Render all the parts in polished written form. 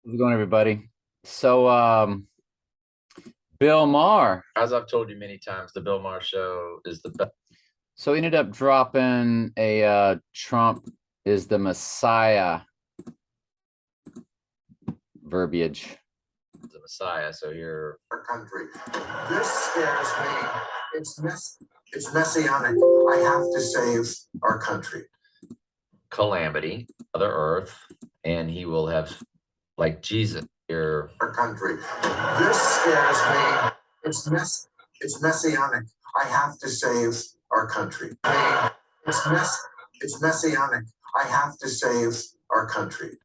How's it going, everybody? So, Bill Maher. As I've told you many times, the Bill Maher show is the best. So he ended up dropping a Trump is the Messiah verbiage. The Messiah. So you're our country. This scares me. It's messianic. I have to save our country. calamity, Mother Earth, and he will have, like Jesus, your Our country. This scares me. It's messianic. I have to save our country. It's messianic. I have to save our country.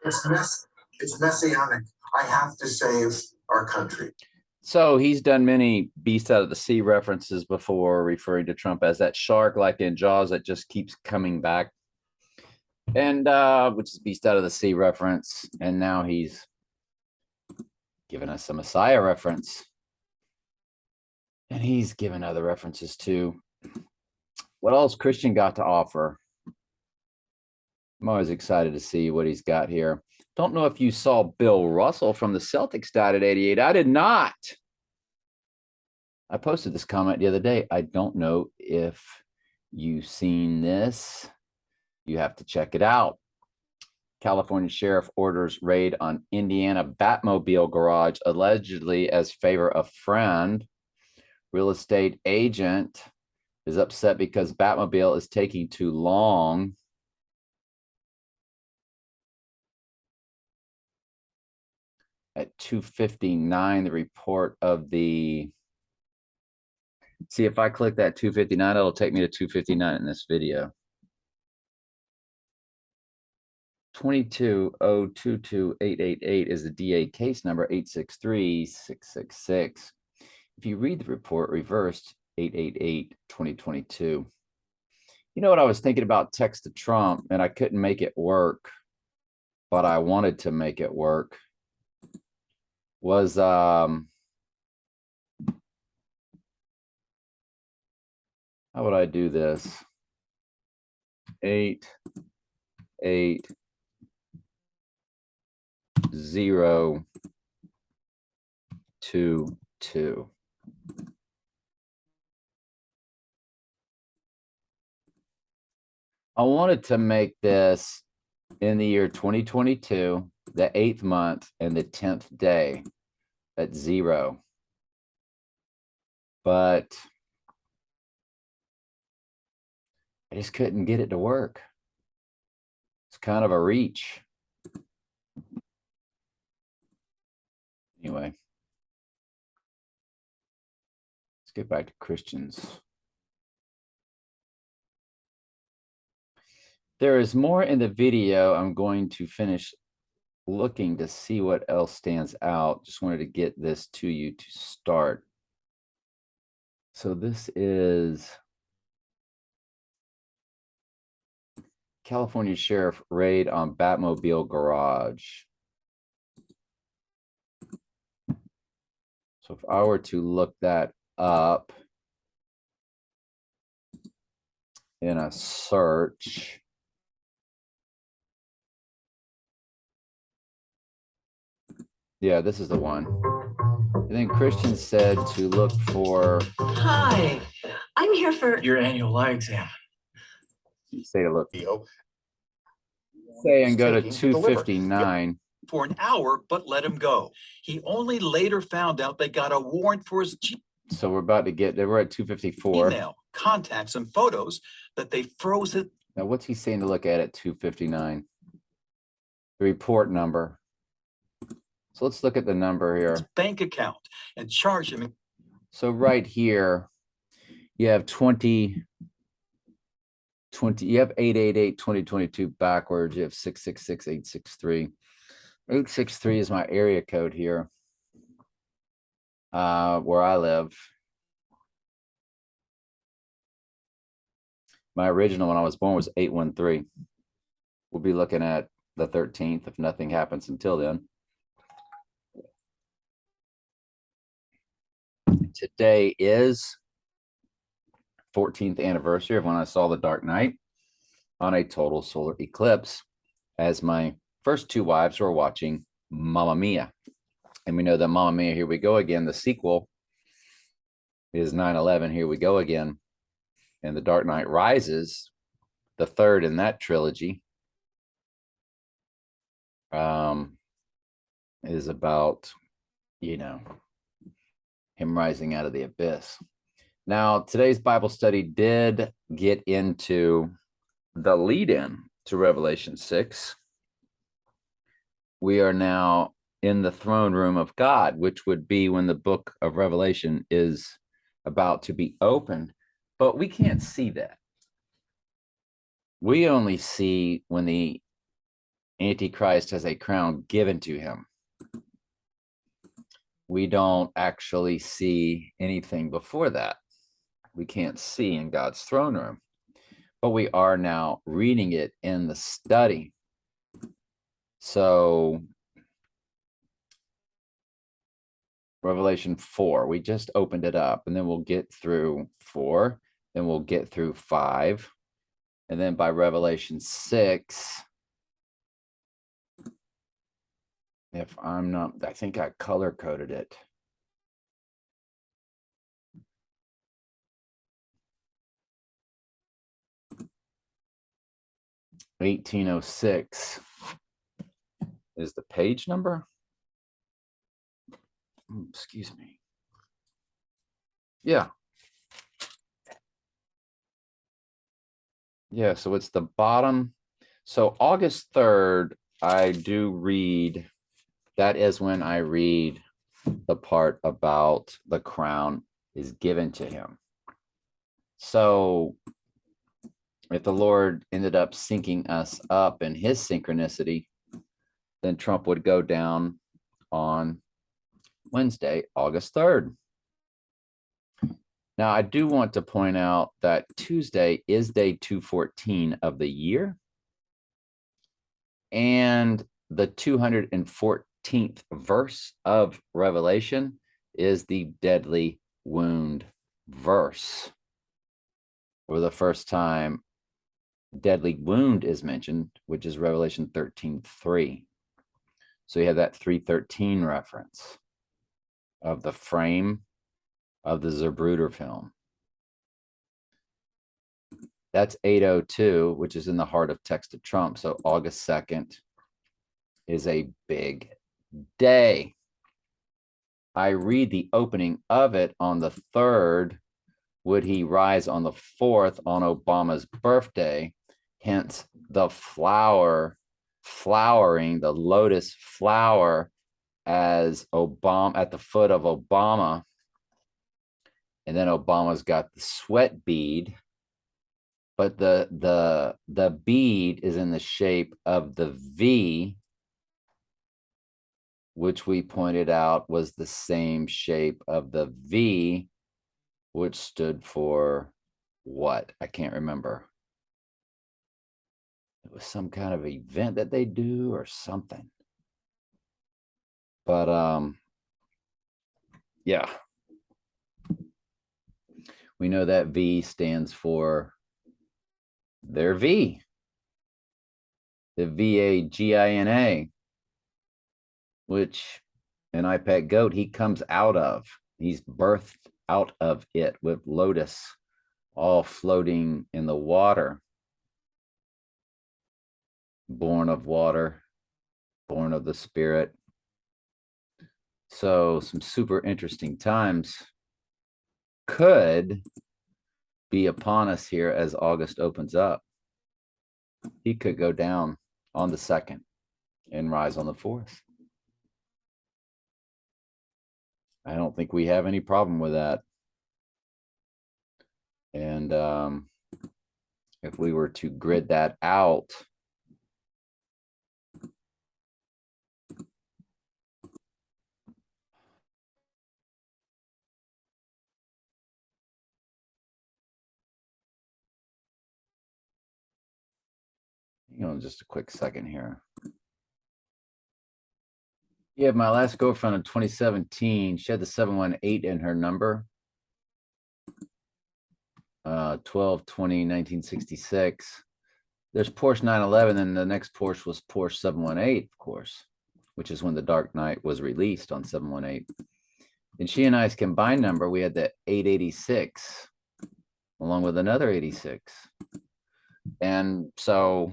It's messianic. I have to save our country. So he's done many beast out of the sea references before, referring to Trump as that shark like in Jaws that just keeps coming back. And which is beast out of the sea reference. And now he's given us a Messiah reference. And he's given other references too. What else Christian got to offer? I'm always excited to see what he's got here. Don't know if you saw Bill Russell from the Celtics died at 88. I did not. I posted this comment the other day. I don't know if you've seen this. You have to check it out. California sheriff orders raid on Indiana Batmobile garage, allegedly as favor of friend. Real estate agent is upset because Batmobile is taking too long. At 2:59, the report of the, see if I click that 2:59, it'll take me to 2:59 in this video. 22022888 is the DA case number 863-666. If you read the report reversed, 888-2022. You know what I was thinking about text to Trump, and I couldn't make it work, but I wanted to make it work, was how would I do this? 88022. I wanted to make this in the year 2022, the 8th month and the 10th day at 0. But I just couldn't get it to work. It's kind of a reach. Anyway, let's get back to Christians. There is more in the video. I'm going to finish looking to see what else stands out. Just wanted to get this to you to start. So this is California sheriff raid on Batmobile garage. So if I were to look that up in a search, yeah, this is the one. And then Christian said to look for. Hi, I'm here for your annual eye exam. Say to look. Say and go to 259. For an hour, but let him go. He only later found out they got a warrant for his So we're about to get there. We're at 254. email, contacts, and photos that they froze it. Now, what's he saying to look at 259? The report number. So let's look at the number here. His bank account and charge him. So right here, you have 20, you have 888-2022 backwards. You have 666-863. 863 is my area code here, where I live. My original when I was born was 813. We'll be looking at the 13th if nothing happens until then. Today is 14th anniversary of when I saw the Dark Knight on a total solar eclipse as my first two wives were watching Mamma Mia. And we know that Mamma Mia, Here We Go Again, the sequel is 9/11, Here We Go Again. And The Dark Knight Rises, the third in that trilogy, is about, him rising out of the abyss. Now, today's Bible study did get into the lead-in to Revelation 6. We are now in the throne room of God, which would be when the book of Revelation is about to be opened. But we can't see that. We only see when the Antichrist has a crown given to him. We don't actually see anything before that. We can't see in God's throne room, but we are now reading it in the study. So Revelation 4, we just opened it up, and then we'll get through 4, then we'll get through 5, and then by Revelation 6, if I'm not, I think I color coded it. $1806 is the page number. Excuse me. Yeah. Yeah, so it's the bottom. So August 3rd, I do read, that is when I read the part about the crown is given to him. So if the Lord ended up syncing us up in his synchronicity, then Trump would go down on Wednesday, August 3rd. Now, I do want to point out that Tuesday is day 214 of the year. And the 214th verse of Revelation is the deadly wound verse. For the first time, deadly wound is mentioned, which is Revelation 13:3. So you have that 3:13 reference of the frame of the Zapruder film. That's 8:02, which is in the heart of text of Trump. So August 2nd is a big day. I read the opening of it on the 3rd. Would he rise on the 4th on Obama's birthday? Hence the flowering, the lotus flower as Obama at the foot of Obama. And then Obama's got the sweat bead, but the bead is in the shape of the V, which we pointed out was the same shape of the V, which stood for what? I can't remember. It was some kind of event that they do or something. But yeah. We know that V stands for their V, the VAGINA, which an iPad goat, he comes out of. He's birthed out of it with lotus all floating in the water. Born of water, born of the Spirit. So some super interesting times could be upon us here as August opens up. He could go down on the 2nd and rise on the 4th. I don't think we have any problem with that. And if we were to grid that out, just a quick second here. Yeah, my last girlfriend in 2017, she had the 718 in her number. 12/20/1966. there's Porsche 911, and the next Porsche was Porsche 718, of course, which is when the Dark Knight was released on 718. And she and I's combined number, we had the 886, along with another 86. And so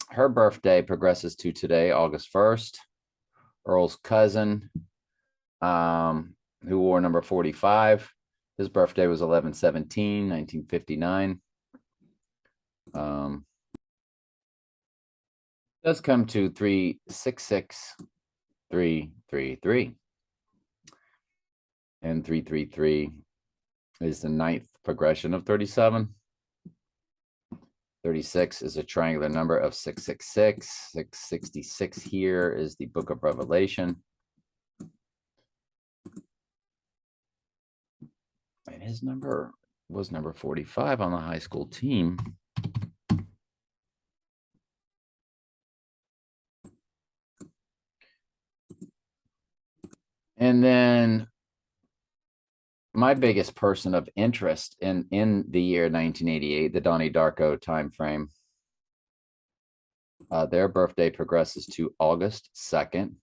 her birthday progresses to today, August 1st. Earl's cousin, who wore number 45. His birthday was 11/17, 1959. Does come to 366,333. And 333 is the ninth progression of 37. 36 is a triangular number of 666. 666 here is the book of Revelation. And his number was number 45 on the high school team. And then my biggest person of interest in the year 1988, the Donnie Darko timeframe, their birthday progresses to August 2nd.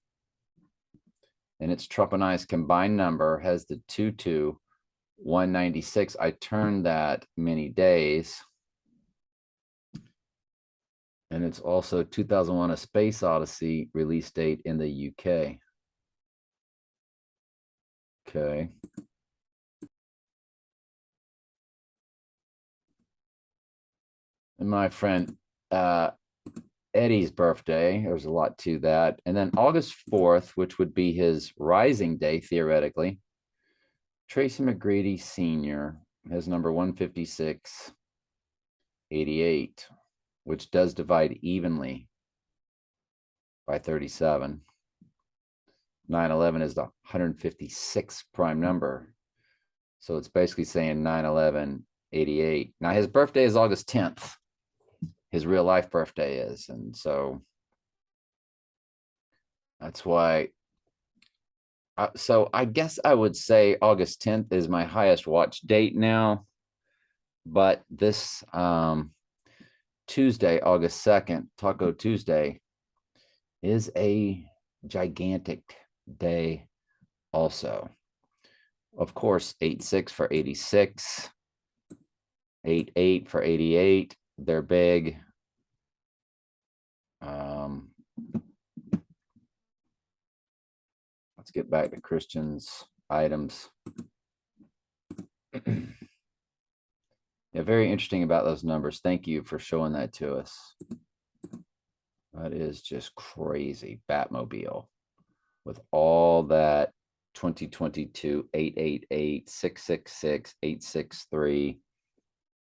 And its Trump and I's combined number has the 22196. I turned that many days. And it's also 2001: A Space Odyssey release date in the UK. Okay. And my friend Eddie's birthday, there's a lot to that. And then August 4th, which would be his rising day, theoretically, Tracy McGrady Sr. has number 15688, which does divide evenly by 37. 911 is the 156th prime number. So it's basically saying 91188. Now his birthday is August 10th. His real life birthday is. And so that's why. So I guess I would say August 10th is my highest watch date now. But this Tuesday, August 2nd, Taco Tuesday, is a gigantic day also. Of course, 86 for 86, 88 for 88. They're big. Let's get back to Christian's items. Yeah, very interesting about those numbers. Thank you for showing that to us. That is just crazy. Batmobile with all that 2022, 888, 666, 863,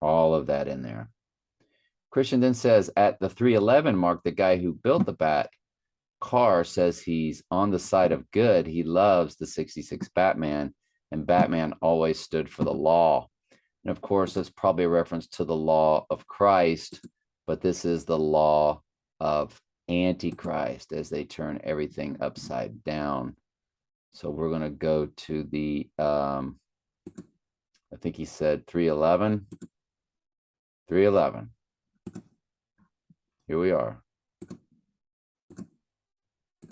all of that in there. Christian then says at the 311 mark, the guy who built the Bat car says he's on the side of good. He loves the 66 Batman, and Batman always stood for the law. And of course, that's probably a reference to the law of Christ, but this is the law of Antichrist as they turn everything upside down. So we're going to go to the, I think he said 311. 311. Here we are.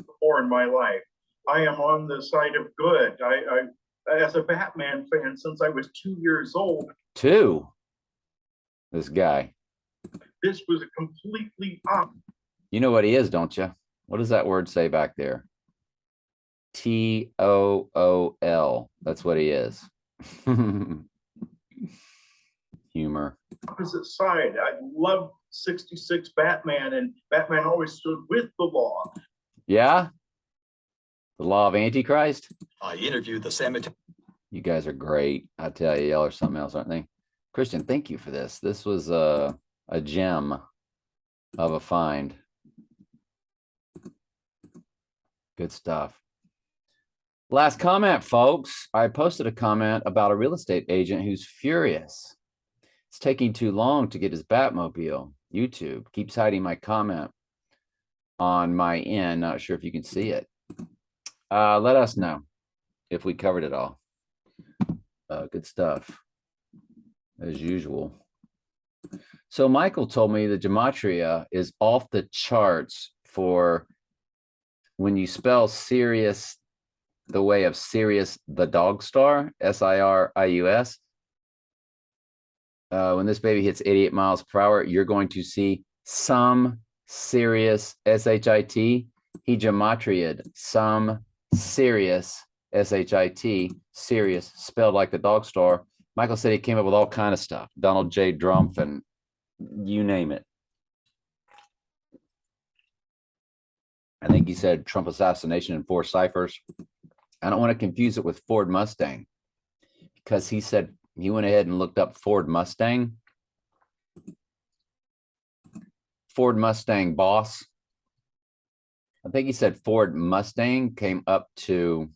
Before in my life, I am on the side of good. I as a Batman fan since I was 2 years old. This guy. This was a completely up. You know what he is, don't you? What does that word say back there? TOOL. That's what he is. Humor. Opposite side. I love 66 Batman, and Batman always stood with the law. Yeah? The law of Antichrist? I interviewed the cemetery. You guys are great. I tell you, y'all are something else, aren't they? Christian, thank you for this. This was a gem of a find. Good stuff. Last comment, folks. I posted a comment about a real estate agent who's furious. It's taking too long to get his Batmobile. YouTube keeps hiding my comment on my end. Not sure if you can see it. Let us know if we covered it all. Good stuff, as usual. So Michael told me the gematria is off the charts for when you spell Sirius the way of Sirius the dog star, Sirius. When this baby hits 88 miles per hour, you're going to see some Sirius shit. He gematriaed some Sirius shit, Sirius spelled like the dog star. Michael said he came up with all kind of stuff. Donald J. Drumpf and you name it. I think he said Trump assassination in 4 ciphers. I don't want to confuse it with Ford Mustang because he said he went ahead and looked up Ford Mustang. Ford Mustang boss. I think he said Ford Mustang came up to,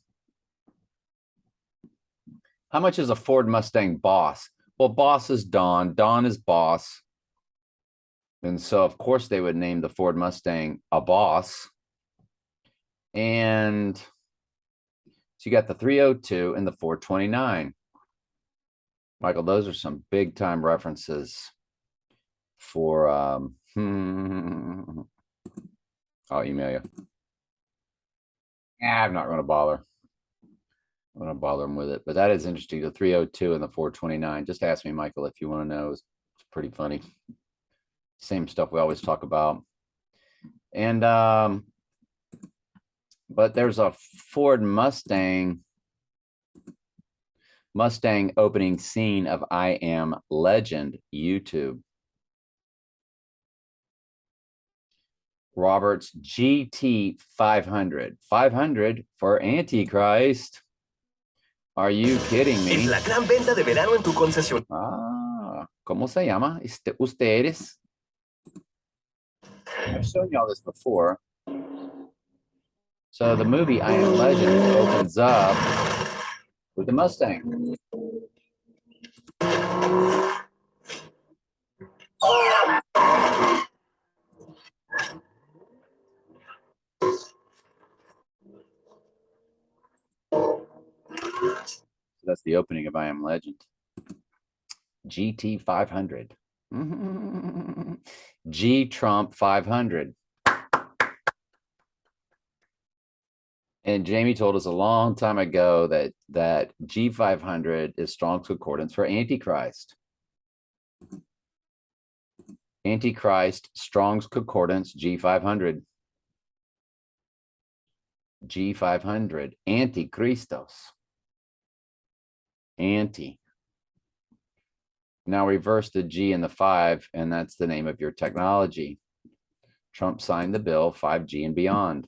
how much is a Ford Mustang boss? Well, boss is Don. Don is boss. And so, of course, they would name the Ford Mustang a boss. And so you got the 302 and the 429. Michael, those are some big time references for, I'll email you. I'm not going to bother. I'm going to bother him with it, but that is interesting. The 302 and the 429. Just ask me, Michael, if you want to know. It's pretty funny. Same stuff we always talk about. And, but there's a Ford Mustang opening scene of I Am Legend YouTube. Roberts GT 500. 500 for Antichrist. Are you kidding me? Es la gran venta de verano en tu concesión. Ah, ¿cómo se llama? Ustedes. I've shown y'all this before. So the movie I Am Legend opens up with the Mustang. That's the opening of I Am Legend. GT 500. G Trump 500. And Jamie told us a long time ago that G500 is Strong's Concordance for Antichrist. Antichrist, Strong's Concordance, G500. G500, Antichristos. Anti. Now reverse the G and the 5, and that's the name of your technology. Trump signed the bill, 5G and beyond.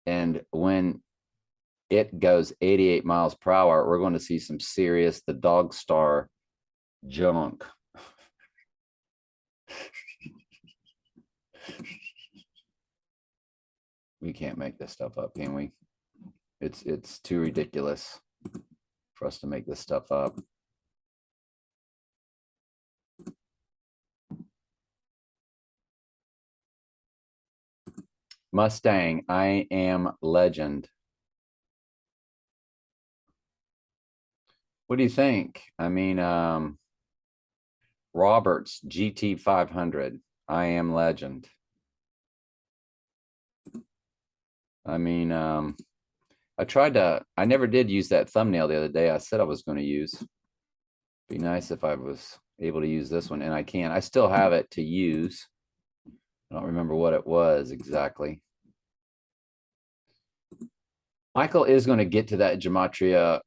And when it goes 88 miles per hour, we're going to see some serious, the dog star junk. We can't make this stuff up, can we? It's too ridiculous for us to make this stuff up. Mustang, I Am Legend. What do you think? I mean, Roberts, GT 500, I Am Legend. I mean, I never did use that thumbnail the other day. I said I was going to use. Be nice if I was able to use this one, and I can't. I still have it to use. I don't remember what it was exactly. Michael is going to get to that gematria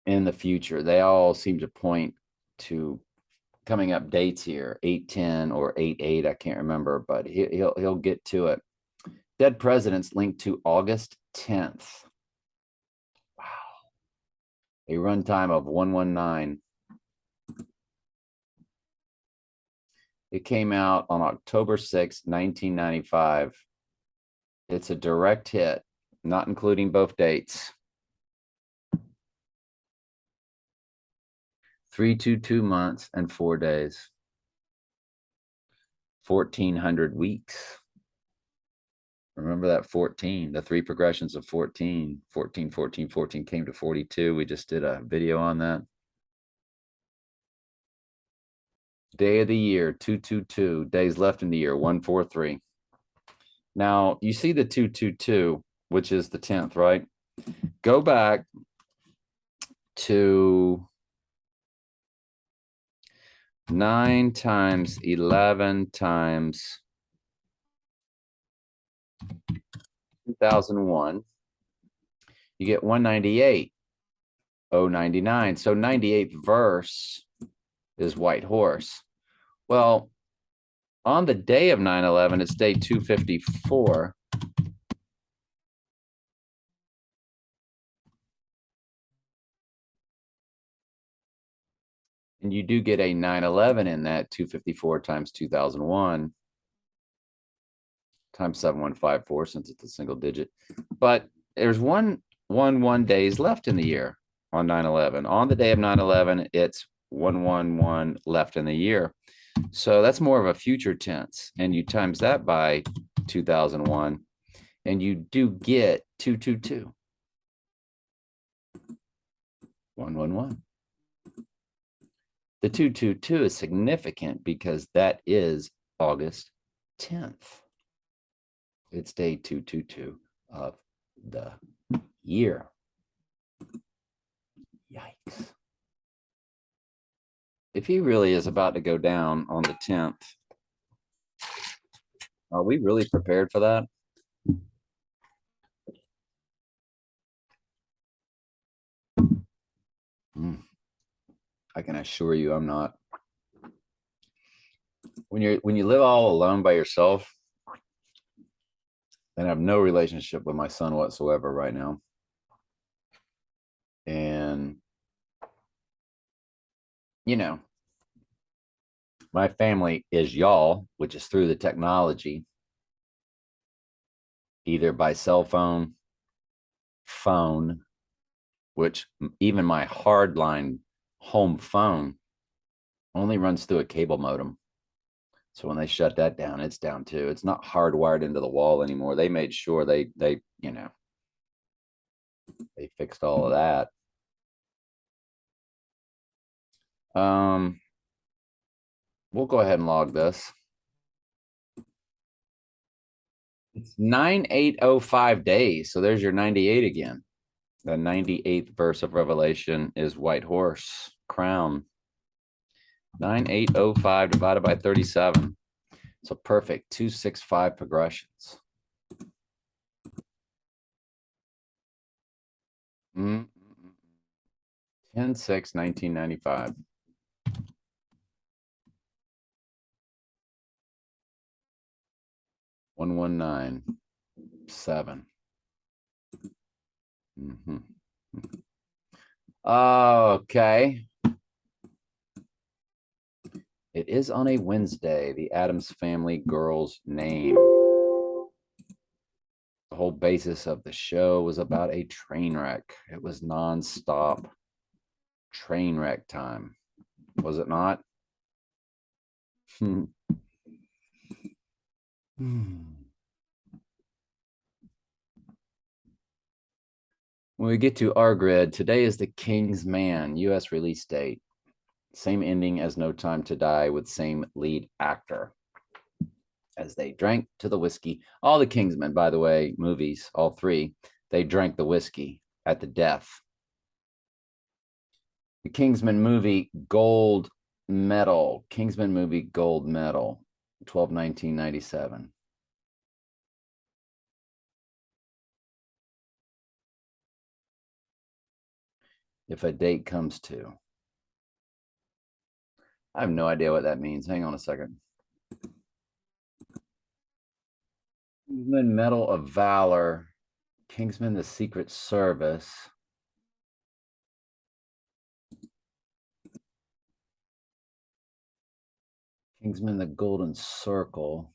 in the future. They all seem to point to coming up dates here, 8/10 or 8/8. I can't remember, but he'll get to it. Dead presidents linked to August 10th. Wow. A runtime of 119. It came out on October 6, 1995. It's a direct hit, not including both dates. 322 months and 4 days. 1,400 weeks. Remember that 14, the 3 progressions of 14, 14, 14, 14 came to 42. We just did a video on that. Day of the year, 222. Days left in the year, 143. Now, you see the 222, which is the 10th, right? Go back to 9 times 11 times 2001. You get 198. 099. So 98th verse is White Horse. Well, on the day of 9/11, it's day 254. And you do get a 9/11 in that 254 times 2001 times 7154, since it's a single digit. But there's one days left in the year on 9/11. On the day of 9/11, it's 111 left in the year. So that's more of a future tense. And you times that by 2001, and you do get 222. 111. The 222 is significant because that is August 10th. It's day 222 of the year. Yikes. If he really is about to go down on the 10th, are we really prepared for that? I can assure you I'm not. When you live all alone by yourself, and I have no relationship with my son whatsoever right now, and you know, my family is y'all, which is through the technology, either by cell phone, which even my hardline home phone only runs through a cable modem. So when they shut that down, it's down too. It's not hardwired into the wall anymore. They made sure they fixed all of that. We'll go ahead and log this. It's 9805 days. So there's your 98 again. The 98th verse of Revelation is White Horse, crown. 9805 divided by 37. So perfect 265 progressions. 10/6/1995. $119.7. Okay. It is on a Wednesday, the Addams Family girl's name. The whole basis of the show was about a train wreck. It was nonstop train wreck time, was it not? When we get to our grid, today is The King's Man, US release date. Same ending as No Time to Die with same lead actor. As they drank to the whiskey. All the Kingsmen, by the way, movies, all three, they drank the whiskey at the death. The Kingsman movie gold medal. Kingsman movie gold medal, 12/19/97. If a date comes to. I have no idea what that means. Hang on a second. Kingsman Medal of Valor. Kingsman the Secret Service. Kingsman the Golden Circle.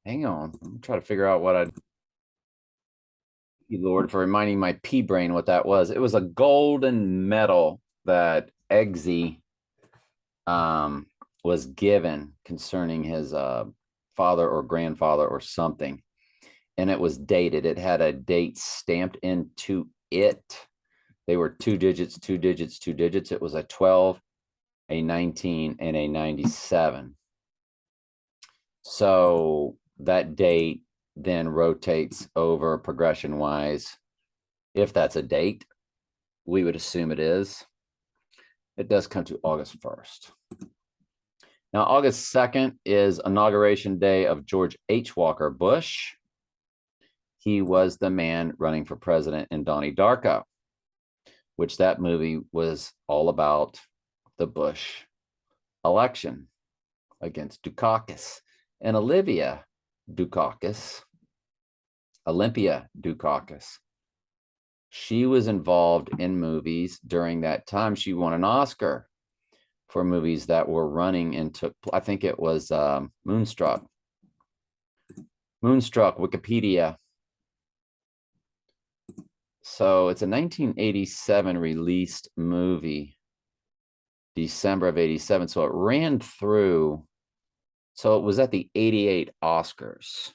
Hang on. I'm trying to figure out what Thank you, Lord, for reminding my pea brain what that was. It was a golden medal that Eggsy was given concerning his father or grandfather or something. and it was dated. It had a date stamped into it. They were 2 digits, 2 digits, 2 digits. It was a 12, a 19, and a 97. So that date then rotates over progression wise. If that's a date, we would assume it is. It does come to August 1st. Now, August 2nd is inauguration day of George H. Walker Bush. He was the man running for president in Donnie Darko, which that movie was all about the Bush election against Dukakis. And Olympia Dukakis, she was involved in movies during that time. She won an Oscar for movies that were running and took, I think it was Moonstruck. Moonstruck, Wikipedia. So it's a 1987 released movie, December of 87. So it ran through, so it was at the 88 Oscars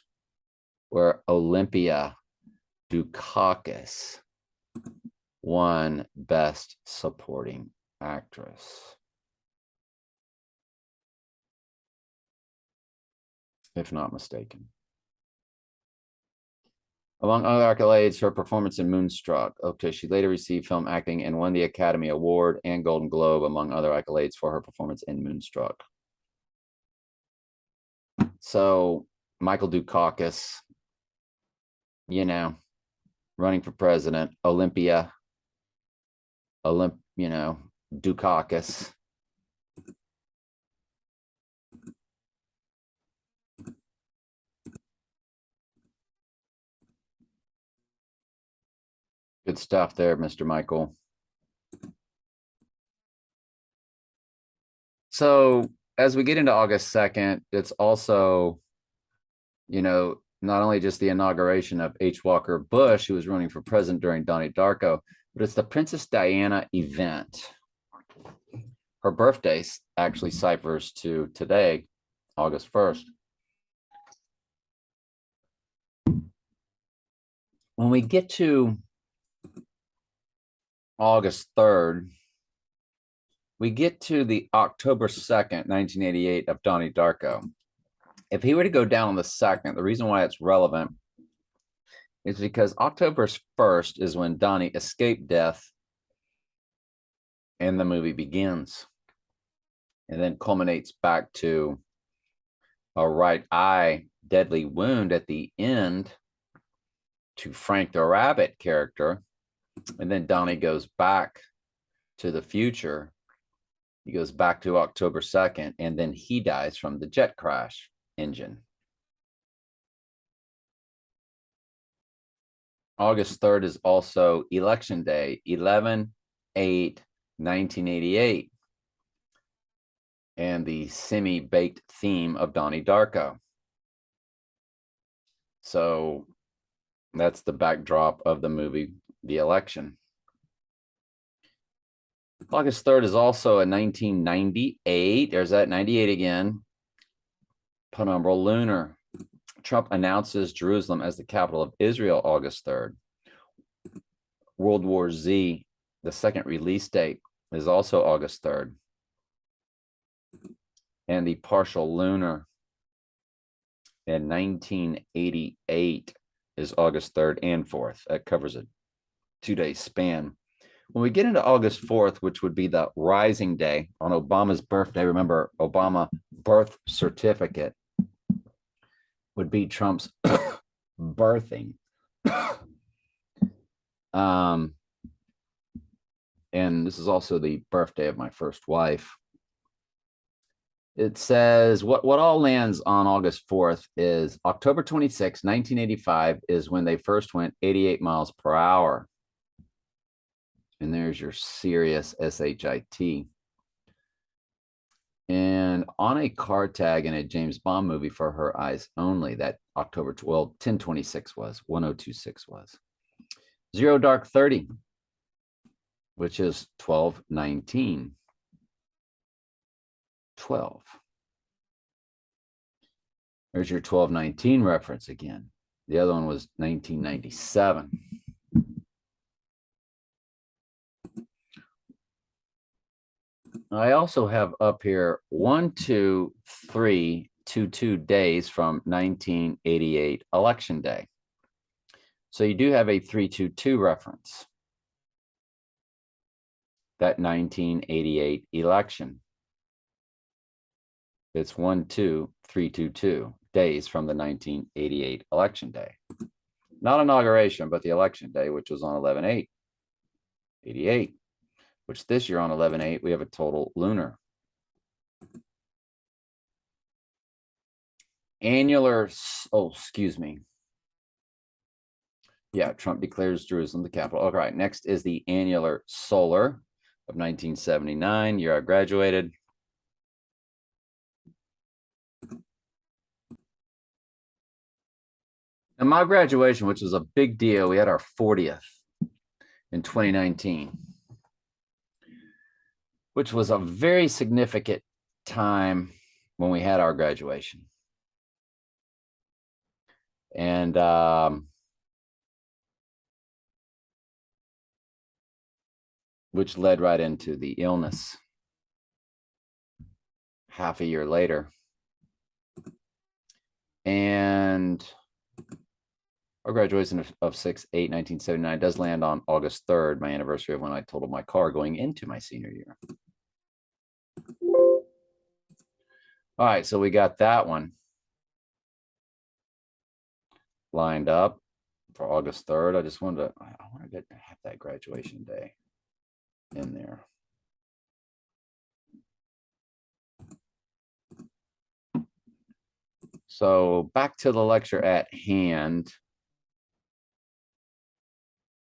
where Olympia Dukakis won Best Supporting Actress. If not mistaken. Among other accolades, her performance in Moonstruck. Okay, she later received film acting and won the Academy Award and Golden Globe, among other accolades, for her performance in Moonstruck. So, Michael Dukakis, you know, running for president, Olympia, Dukakis. Good stuff there, Mr. Michael. So as we get into August 2nd, it's also, not only just the inauguration of H. Walker Bush, who was running for president during Donnie Darko, but it's the Princess Diana event. Her birthday actually ciphers to today, August 1st. When we get to August 3rd, we get to the October 2nd, 1988 of Donnie Darko. If he were to go down on the 2nd, the reason why it's relevant is because October 1st is when Donnie escaped death and the movie begins, and then culminates back to a right eye deadly wound at the end to Frank the Rabbit character. And then Donnie goes back to the future. He goes back to October 2nd, and then he dies from the jet crash engine. August 3rd is also Election Day, 11/8/1988, and the semi-baked theme of Donnie Darko. So that's the backdrop of the movie, The Election. August 3rd is also a 1998. There's that 98 again. Penumbral Lunar. Trump announces Jerusalem as the capital of Israel August 3rd. World War Z, the second release date, is also August 3rd. And the partial lunar in 1988 is August 3rd and 4th. That covers a 2-day span. When we get into August 4th, which would be the Rising Day on Obama's birthday, remember, Obama birth certificate would be Trump's birthing. And this is also the birthday of my first wife. It says what all lands on August 4th is October 26, 1985 is when they first went 88 miles per hour. And there's your Sirius SHIT. And on a car tag in a James Bond movie For Her Eyes Only, that October 12, 1026 was, 1026 was. Zero Dark 30, which is 12/19. 12. There's your 12/19 reference again. The other one was 1997. I also have up here 1, 2, 3, 2, 2 days from 1988 election day. So you do have a 322 reference. That 1988 election. It's 1, 2, 3, 2, 2 days from the 1988 election day. Not inauguration, but the election day, which was on 11/8/88, which this year on 11/8, we have a total lunar. Annular, oh, excuse me. Yeah, Trump declares Jerusalem the capital. All right, next is the annular solar of 1979, year I graduated. And my graduation, which was a big deal, we had our 40th in 2019, which was a very significant time when we had our graduation. And which led right into the illness half a year later. And our graduation of 6/8/1979 does land on August 3rd, my anniversary of when I totaled my car going into my senior year. All right, so we got that one lined up for August 3rd. I just wanted to, I want to have that graduation day in there. So back to the lecture at hand.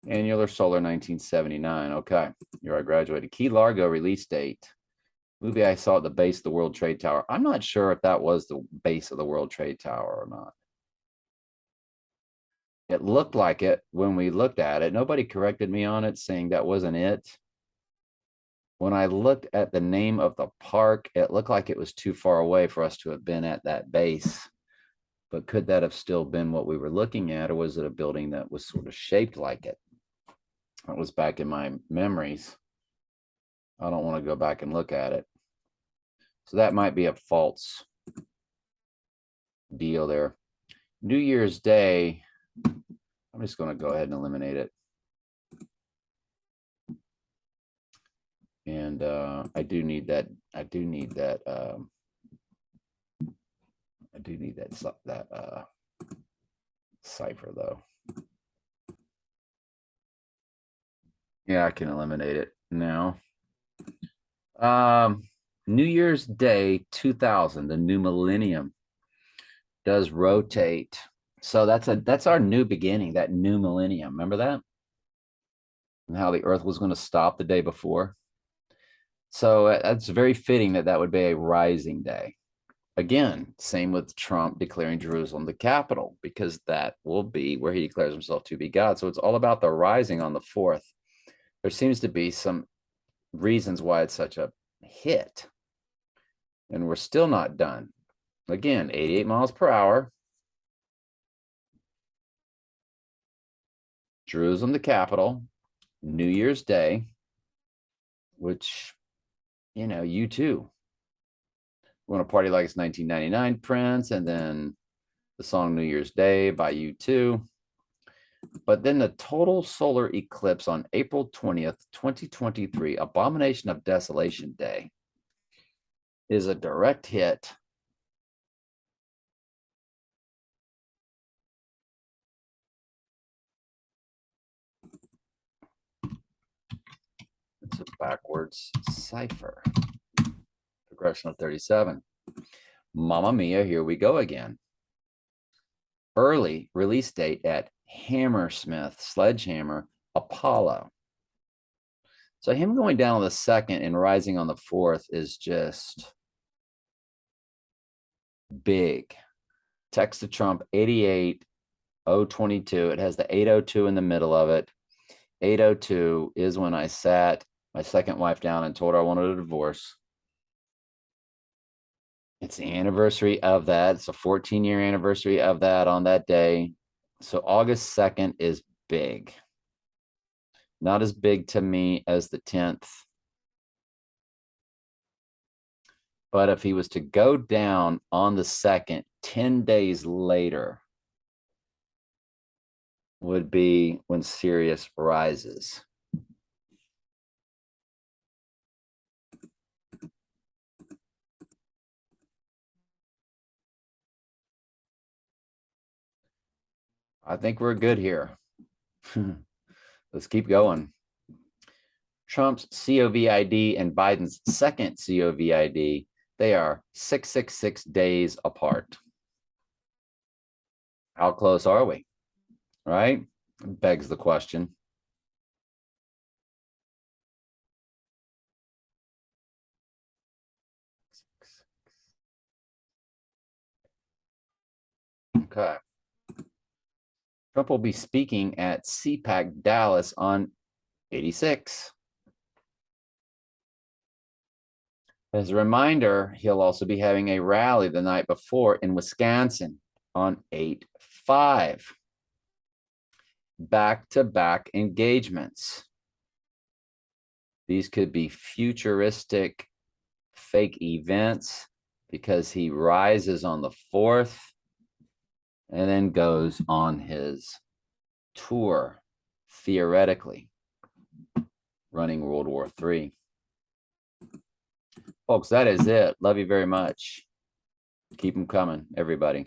Annular solar 1979. Okay, year I graduated. Key Largo release date. Movie I saw at the base of the World Trade Tower. I'm not sure if that was the base of the World Trade Tower or not. It looked like it when we looked at it. Nobody corrected me on it, saying that wasn't it. When I looked at the name of the park, it looked like it was too far away for us to have been at that base. But could that have still been what we were looking at, or was it a building that was sort of shaped like it? That was back in my memories. I don't want to go back and look at it. So that might be a false deal there. New Year's Day, I'm just going to go ahead and eliminate it. And I do need that. I do need that cipher though. Yeah, I can eliminate it now. New Year's Day 2000, the new millennium, does rotate. So that's our new beginning, that new millennium. Remember that? And how the earth was going to stop the day before. So that's very fitting that that would be a rising day. Again, same with Trump declaring Jerusalem the capital, because that will be where he declares himself to be God. So it's all about the rising on the 4th. There seems to be some reasons why it's such a hit. And we're still not done. Again, 88 miles per hour. Jerusalem the capital. New Year's Day, which, you know, U2. We want to party like it's 1999 Prince, and then the song New Year's Day by U2. But then the total solar eclipse on April 20th, 2023, Abomination of Desolation Day, is a direct hit. It's a backwards cipher. Progression of 37. Mamma Mia, here we go again. Early release date at Hammersmith, Sledgehammer, Apollo. So him going down on the 2nd and rising on the 4th is just big. Text to Trump 88/022. It has the 802 in the middle of it. 802 is when I sat my second wife down and told her I wanted a divorce. It's the anniversary of that. It's a 14-year anniversary of that on that day. So August 2nd is big. Not as big to me as the 10th. But if he was to go down on the 2nd, 10 days later would be when Sirius rises. I think we're good here. Let's keep going. Trump's COVID and Biden's second COVID, they are 666 days apart. How close are we? Right? Begs the question. Okay. Trump will be speaking at CPAC Dallas on 86. As a reminder, he'll also be having a rally the night before in Wisconsin on 8/5. Back-to-back engagements. These could be futuristic fake events because he rises on the 4th and then goes on his tour, theoretically, running World War III. Folks, that is it. Love you very much. Keep them coming, everybody.